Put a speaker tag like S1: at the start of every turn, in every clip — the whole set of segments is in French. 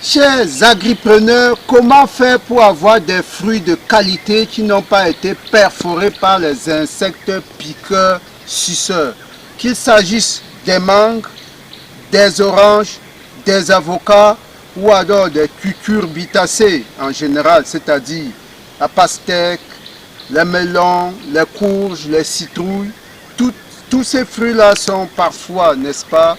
S1: Chers agripreneurs, comment faire pour avoir des fruits de qualité qui n'ont pas été perforés par les insectes piqueurs suceurs? Qu'il s'agisse des mangues, des oranges, des avocats ou alors des cucurbitacées en général, c'est-à-dire la pastèque, les melons, les courges, les citrouilles. Tous ces fruits-là sont parfois, n'est-ce pas,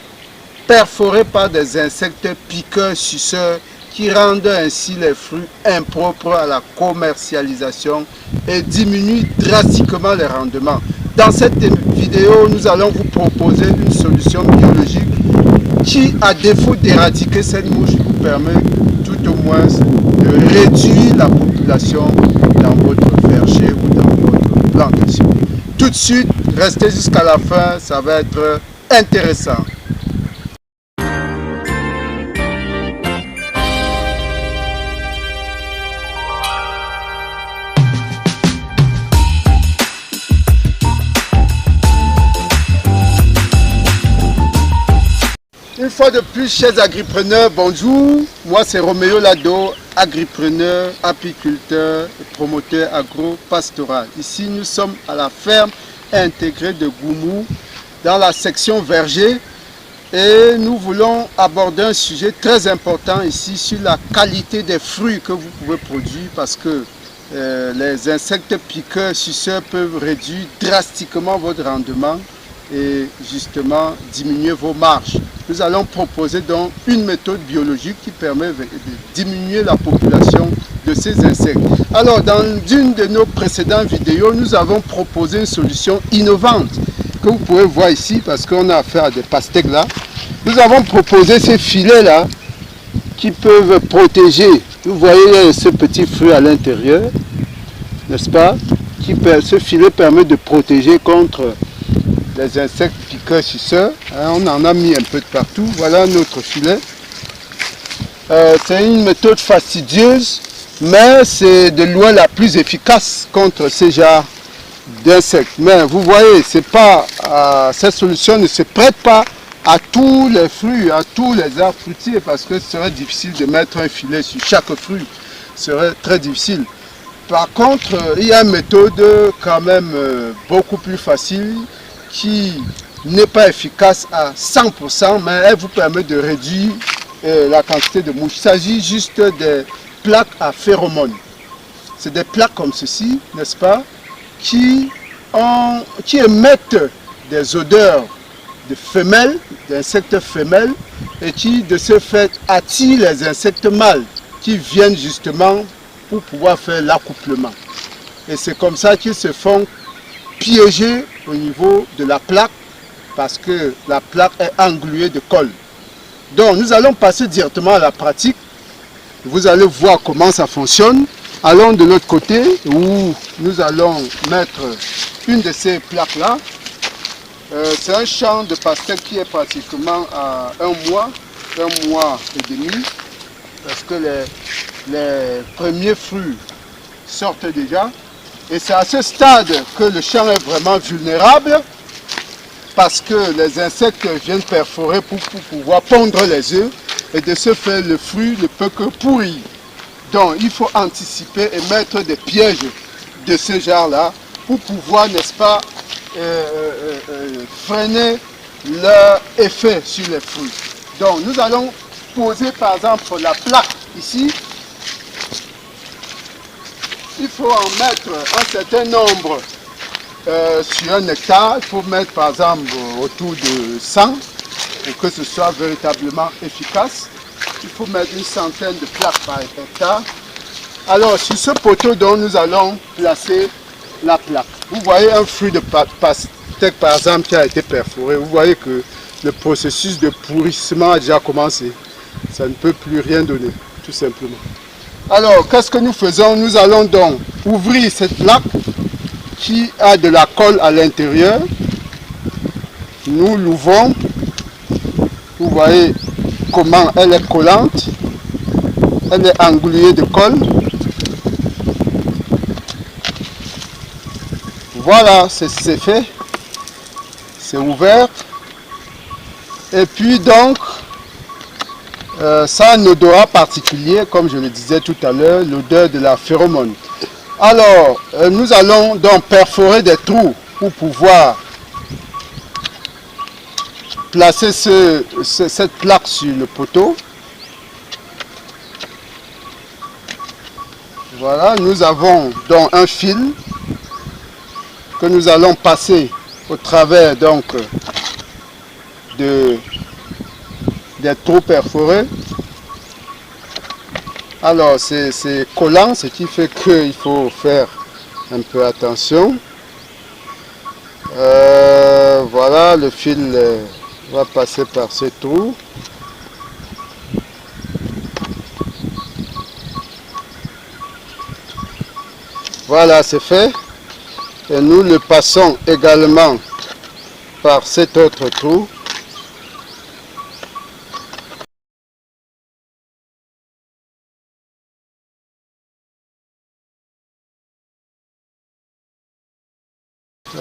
S1: perforés par des insectes piqueurs suceurs qui rendent ainsi les fruits impropres à la commercialisation et diminuent drastiquement les rendements. Dans cette vidéo, nous allons vous proposer une solution biologique qui, à défaut d'éradiquer cette mouche, vous permet tout au moins de réduire la population dans votre verger ou dans votre plantation. Tout de suite, restez jusqu'à la fin, ça va être intéressant. Une fois de plus, chers agripreneurs, bonjour. Moi, c'est Roméo Lado, agripreneur, apiculteur, promoteur agro-pastoral. Ici, nous sommes à la ferme intégrée de Goumou, dans la section verger. Et nous voulons aborder un sujet très important ici sur la qualité des fruits que vous pouvez produire parce que les insectes piqueurs suceurs peuvent réduire drastiquement votre rendement et justement diminuer vos marges. Nous allons proposer donc une méthode biologique qui permet de diminuer la population de ces insectes. Alors, dans une de nos précédentes vidéos, nous avons proposé une solution innovante que vous pouvez voir ici parce qu'on a affaire à des pastèques là. Nous avons proposé ces filets là qui peuvent protéger. Vous voyez ce petit fruit à l'intérieur, n'est-ce pas? Ce filet permet de protéger contre les insectes piqueurs suceurs. On en a mis un peu de partout. Voilà notre filet. C'est une méthode fastidieuse, mais c'est de loin la plus efficace contre ces genres d'insectes. Mais vous voyez, cette solution ne se prête pas à tous les fruits, à tous les arbres fruitiers, parce que ce serait difficile de mettre un filet sur chaque fruit. Ce serait très difficile. Par contre, il y a une méthode quand même beaucoup plus facile, qui n'est pas efficace à 100%, mais elle vous permet de réduire la quantité de mouches. Il s'agit juste des plaques à phéromones. C'est des plaques comme ceci, n'est-ce pas, qui émettent des odeurs de femelles, d'insectes femelles, et qui de ce fait attirent les insectes mâles qui viennent justement pour pouvoir faire l'accouplement. Et c'est comme ça qu'ils se font piégé au niveau de la plaque parce que la plaque est engluée de colle. Donc nous allons passer directement à la pratique. Vous allez voir comment ça fonctionne. Allons de l'autre côté où nous allons mettre une de ces plaques là. C'est un champ de pastèques qui est pratiquement à un mois et demi parce que les premiers fruits sortent déjà. Et c'est à ce stade que le champ est vraiment vulnérable parce que les insectes viennent perforer pour pouvoir pondre les œufs et de ce fait le fruit ne peut que pourrir. Donc il faut anticiper et mettre des pièges de ce genre-là pour pouvoir, n'est-ce pas, freiner leur effet sur les fruits. Donc nous allons poser par exemple la plaque ici. Il faut en mettre un certain nombre sur un hectare. Il faut mettre par exemple autour de 100 pour que ce soit véritablement efficace. Il faut mettre une centaine de plaques par hectare. Alors sur ce poteau dont nous allons placer la plaque. Vous voyez un fruit de pastèque par exemple qui a été perforé. Vous voyez que le processus de pourrissement a déjà commencé. Ça ne peut plus rien donner, tout simplement. Alors, qu'est-ce que nous faisons? Nous allons donc ouvrir cette plaque qui a de la colle à l'intérieur. Nous l'ouvrons. Vous voyez comment elle est collante. Elle est engluée de colle. Voilà, c'est fait. C'est ouvert. Et puis donc, Ça a un odorat particulier, comme je le disais tout à l'heure, l'odeur de la phéromone. Alors, nous allons donc perforer des trous pour pouvoir placer cette plaque sur le poteau. Voilà, nous avons donc un fil que nous allons passer au travers donc des trous perforés. Alors c'est collant, ce qui fait qu'il faut faire un peu attention. Voilà, le fil va passer par ce trou. Voilà, c'est fait. Et nous le passons également par cet autre trou.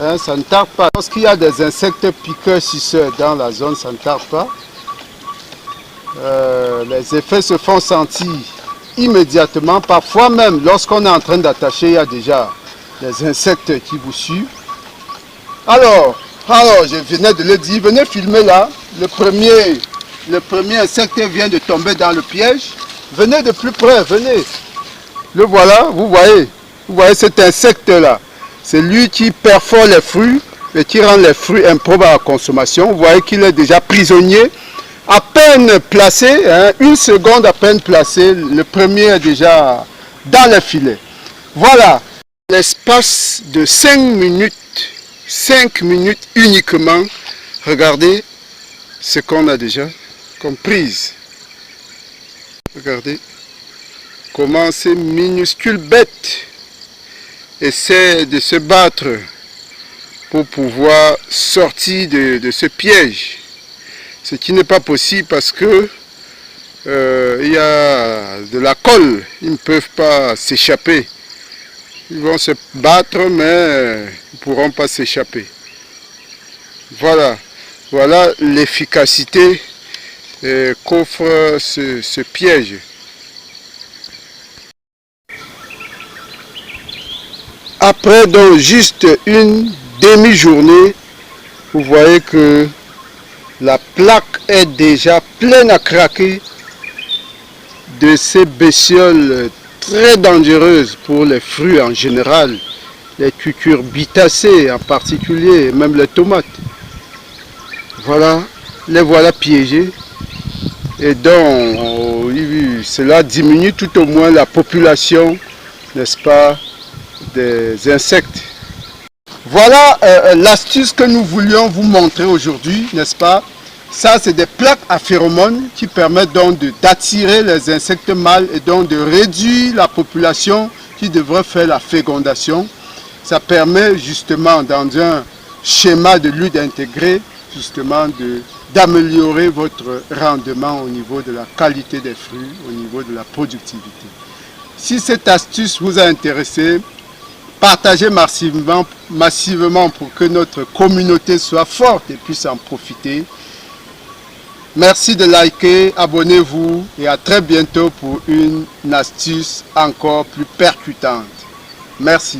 S1: Hein, ça ne tarde pas. Lorsqu'il y a des insectes piqueurs suceurs dans la zone, ça ne tarde pas. Les effets se font sentir immédiatement. Parfois même, lorsqu'on est en train d'attacher, il y a déjà des insectes qui vous suivent. Alors, je venais de le dire, venez filmer là. Le premier insecte vient de tomber dans le piège. Venez de plus près, venez. Le voilà, vous voyez cet insecte là. C'est lui qui perfore les fruits et qui rend les fruits improbes à la consommation. Vous voyez qu'il est déjà prisonnier. À peine placé, hein, une seconde à peine placé, le premier est déjà dans le filet. Voilà, l'espace de 5 minutes uniquement, regardez ce qu'on a déjà comme prise. Regardez comment ces minuscules bêtes essaient de se battre pour pouvoir sortir de ce piège. Ce qui n'est pas possible parce que il y a de la colle, ils ne peuvent pas s'échapper. Ils vont se battre mais ils ne pourront pas s'échapper. Voilà l'efficacité qu'offre ce piège. Après donc juste une demi-journée, vous voyez que la plaque est déjà pleine à craquer de ces bestioles très dangereuses pour les fruits en général, les cucurbitacées en particulier, même les tomates. Voilà, les voilà piégés. Et donc, cela diminue tout au moins la population, n'est-ce pas, des insectes. Voilà l'astuce que nous voulions vous montrer aujourd'hui, n'est-ce pas? Ça, c'est des plaques à phéromones qui permettent donc d'attirer les insectes mâles et donc de réduire la population qui devrait faire la fécondation. Ça permet justement, dans un schéma de lutte intégrée, justement d'améliorer votre rendement au niveau de la qualité des fruits, au niveau de la productivité. Si cette astuce vous a intéressé, partagez massivement pour que notre communauté soit forte et puisse en profiter. Merci de liker, abonnez-vous et à très bientôt pour une astuce encore plus percutante. Merci.